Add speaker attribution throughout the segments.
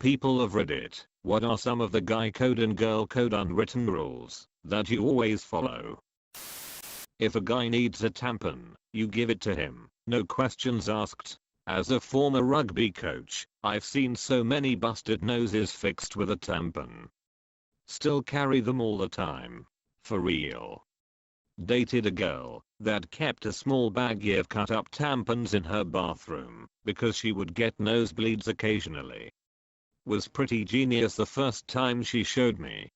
Speaker 1: People of Reddit, what are some of the guy code and girl code unwritten rules that you always follow? If a guy needs a tampon, you give it to him, no questions asked. As a former rugby coach, I've seen so many busted noses fixed with a tampon. Still carry them all the time. For real. Dated a girl that kept a small baggie of cut up tampons in her bathroom because she would get nosebleeds occasionally. Was pretty genius the first time she showed me.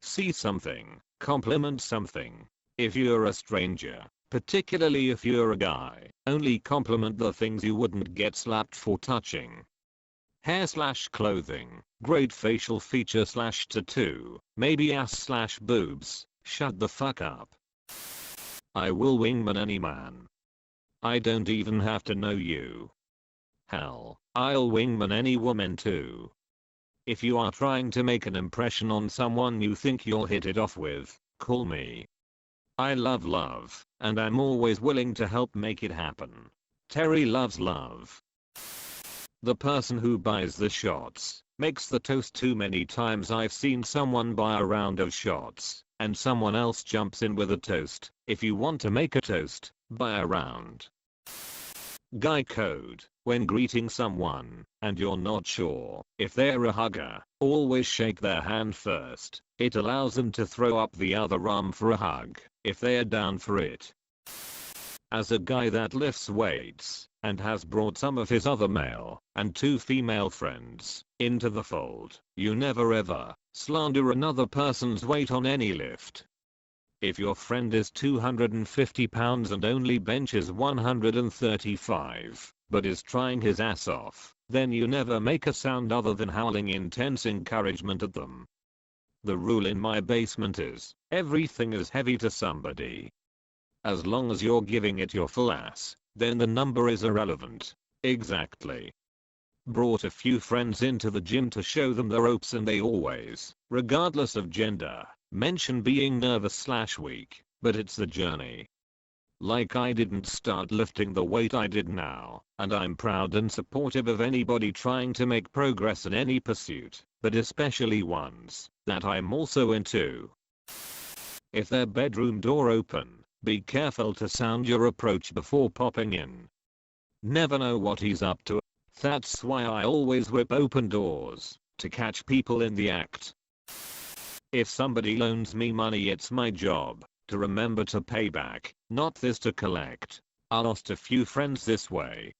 Speaker 1: See something, compliment something. If you're a stranger, particularly if you're a guy, only compliment the things you wouldn't get slapped for touching. Hair/clothing, great facial feature/tattoo, maybe ass/boobs, shut the fuck up. I will wingman any man. I don't even have to know you. Hell, I'll wingman any woman too. If you are trying to make an impression on someone you think you'll hit it off with, call me. I love love, and I'm always willing to help make it happen. Terry loves love. The person who buys the shots makes the toast too many times. I've seen someone buy a round of shots and someone else jumps in with a toast. If you want to make a toast, buy a round. Guy code, when greeting someone and you're not sure if they're a hugger, always shake their hand first. It allows them to throw up the other arm for a hug if they're down for it. As a guy that lifts weights and has brought some of his other male and 2 female friends into the fold, you never ever slander another person's weight on any lift. If your friend is 250 pounds and only benches 135, but is trying his ass off, then you never make a sound other than howling intense encouragement at them. The rule in my basement is, everything is heavy to somebody. As long as you're giving it your full ass, then the number is irrelevant. Exactly. Brought a few friends into the gym to show them the ropes and they always, regardless of gender, mention being nervous/weak, but it's the journey. Like I didn't start lifting the weight I did now, and I'm proud and supportive of anybody trying to make progress in any pursuit, but especially ones that I'm also into. If their bedroom door open, be careful to sound your approach before popping in. Never know what he's up to. That's why I always whip open doors, to catch people in the act. If somebody loans me money, it's my job to remember to pay back, not this to collect. I lost a few friends this way.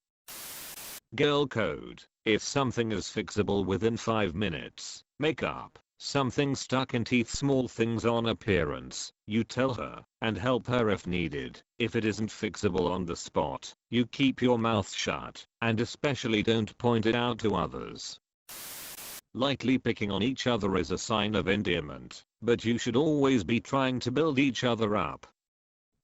Speaker 1: Girl code, if something is fixable within 5 minutes, makeup, something stuck in teeth, small things on appearance, you tell her, and help her if needed. If it isn't fixable on the spot, you keep your mouth shut, and especially don't point it out to others. Lightly picking on each other is a sign of endearment, but you should always be trying to build each other up.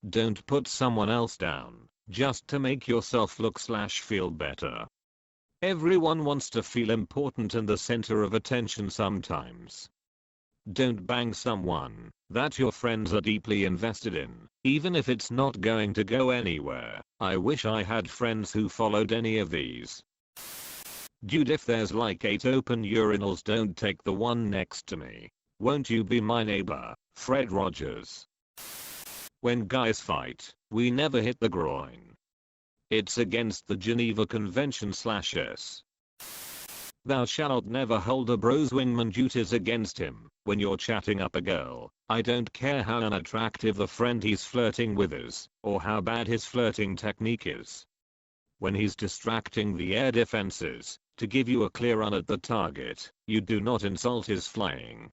Speaker 1: Don't put someone else down, just to make yourself look/feel better. Everyone wants to feel important and the center of attention sometimes. Don't bang someone that your friends are deeply invested in, even if it's not going to go anywhere. I wish I had friends who followed any of these. Dude, if there's like 8 open urinals, don't take the one next to me. Won't you be my neighbor? Fred Rogers. When guys fight, we never hit the groin. It's against the Geneva Convention/S. Thou shalt never hold a bro's wingman duties against him. When you're chatting up a girl, I don't care how unattractive the friend he's flirting with is, or how bad his flirting technique is. When he's distracting the air defenses to give you a clear run at the target, you do not insult his flying.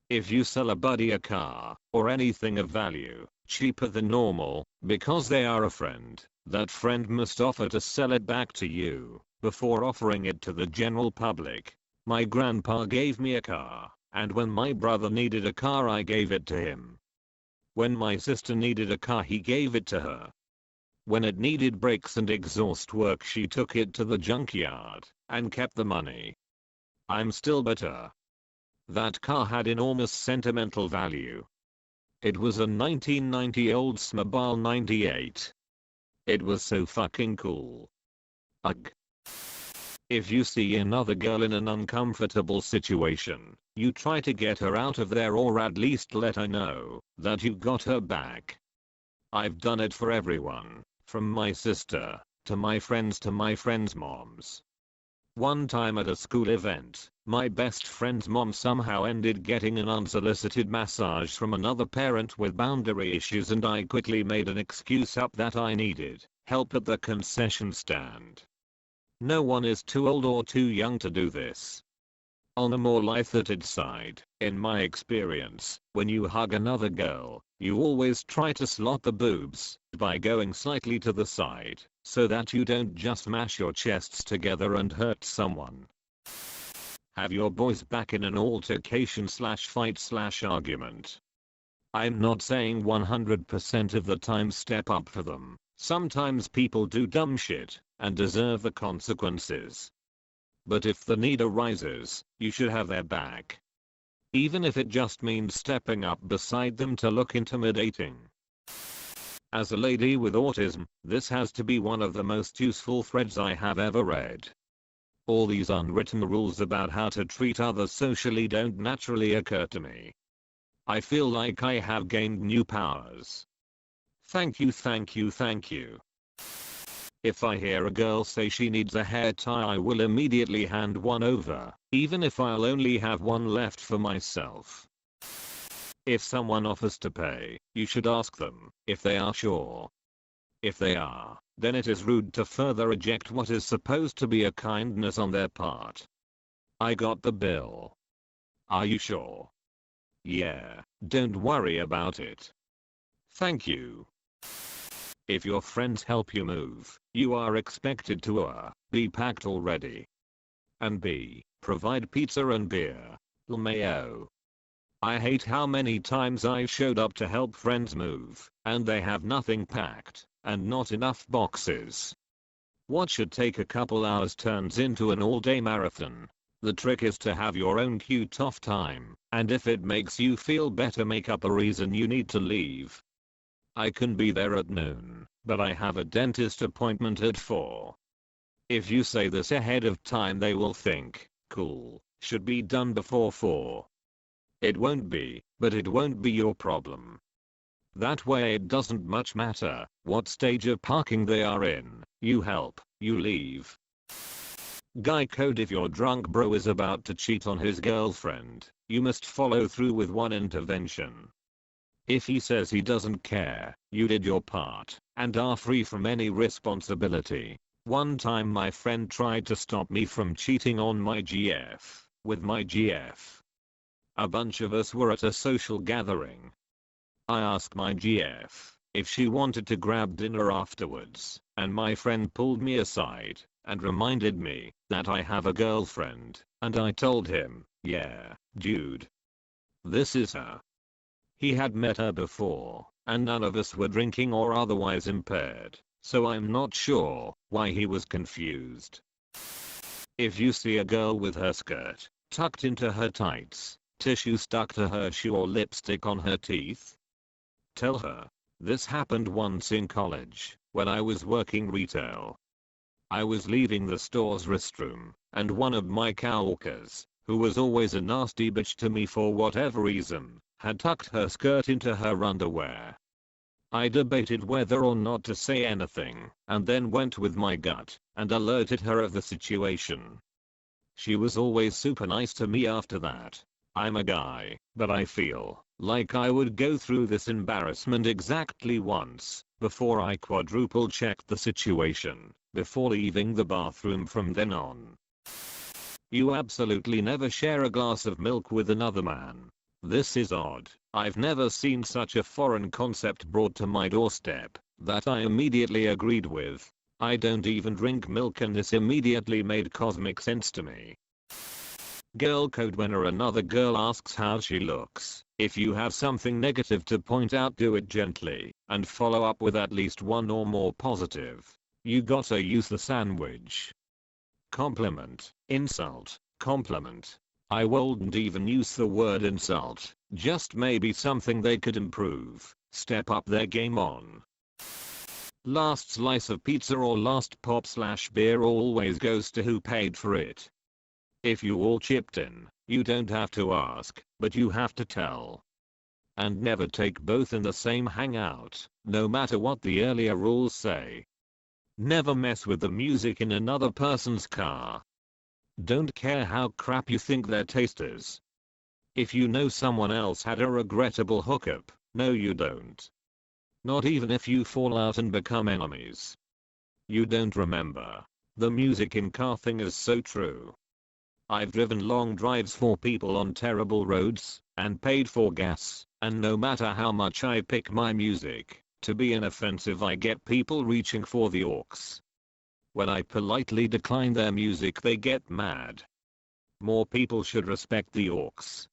Speaker 1: If you sell a buddy a car, or anything of value, cheaper than normal, because they are a friend, that friend must offer to sell it back to you, before offering it to the general public. My grandpa gave me a car, and when my brother needed a car I gave it to him. When my sister needed a car he gave it to her. When it needed brakes and exhaust work she took it to the junkyard, and kept the money. I'm still bitter. That car had enormous sentimental value. It was a 1990 Oldsmobile 98. It was so fucking cool. Ugh. If you see another girl in an uncomfortable situation, you try to get her out of there or at least let her know that you got her back. I've done it for everyone, from my sister, to my friends' moms. One time at a school event, my best friend's mom somehow ended getting an unsolicited massage from another parent with boundary issues, and I quickly made an excuse up that I needed help at the concession stand. No one is too old or too young to do this. On a more lighthearted side, in my experience, when you hug another girl, you always try to slot the boobs by going slightly to the side, so that you don't just mash your chests together and hurt someone. Have your boys back in an altercation/fight/argument. I'm not saying 100% of the time step up for them. Sometimes people do dumb shit and deserve the consequences. But if the need arises, you should have their back. Even if it just means stepping up beside them to look intimidating. As a lady with autism, this has to be one of the most useful threads I have ever read. All these unwritten rules about how to treat others socially don't naturally occur to me. I feel like I have gained new powers. Thank you, thank you, thank you. If I hear a girl say she needs a hair tie, I will immediately hand one over, even if I'll only have one left for myself. If someone offers to pay, you should ask them if they are sure. If they are, then it is rude to further reject what is supposed to be a kindness on their part. I got the bill. Are you sure? Yeah, don't worry about it. Thank you. If your friends help you move, you are expected to A. Be packed already, and B. Provide pizza and beer. LMAO. I hate how many times I've showed up to help friends move, and they have nothing packed, and not enough boxes. What should take a couple hours turns into an all-day marathon. The trick is to have your own cute off time, and if it makes you feel better, make up a reason you need to leave. I can be there at noon, but I have a dentist appointment at 4. If you say this ahead of time, they will think, cool, should be done before 4. It won't be, but it won't be your problem. That way it doesn't much matter what stage of parking they are in, you help, you leave. Guy code: if your drunk bro is about to cheat on his girlfriend, you must follow through with one intervention. If he says he doesn't care, you did your part, and are free from any responsibility. One time my friend tried to stop me from cheating on my GF, with my GF. A bunch of us were at a social gathering. I asked my GF if she wanted to grab dinner afterwards, and my friend pulled me aside and reminded me that I have a girlfriend, and I told him, yeah, dude. This is her. He had met her before, and none of us were drinking or otherwise impaired, so I'm not sure why he was confused. If you see a girl with her skirt tucked into her tights, tissue stuck to her shoe, or lipstick on her teeth, tell her. This happened once in college, when I was working retail. I was leaving the store's restroom, and one of my coworkers, who was always a nasty bitch to me for whatever reason, had tucked her skirt into her underwear. I debated whether or not to say anything, and then went with my gut and alerted her of the situation. She was always super nice to me after that. I'm a guy, but I feel like I would go through this embarrassment exactly once before I quadruple checked the situation before leaving the bathroom from then on. You absolutely never share a glass of milk with another man. This is odd. I've never seen such a foreign concept brought to my doorstep that I immediately agreed with. I don't even drink milk, and this immediately made cosmic sense to me. Girl code: when another girl asks how she looks, if you have something negative to point out, do it gently and follow up with at least one or more positive. You gotta use the sandwich. Compliment, insult, compliment. I wouldn't even use the word insult, just maybe something they could improve, step up their game on. Last slice of pizza or last pop/beer always goes to who paid for it. If you all chipped in, you don't have to ask, but you have to tell. And never take both in the same hangout, no matter what the earlier rules say. Never mess with the music in another person's car. Don't care how crap you think their taste is. If you know someone else had a regrettable hookup, no you don't. Not even if you fall out and become enemies. You don't remember. The music in car thing is so true. I've driven long drives for people on terrible roads, and paid for gas, and no matter how much I pick my music to be inoffensive, I get people reaching for the aux. When I politely decline their music, they get mad. More people should respect the aux.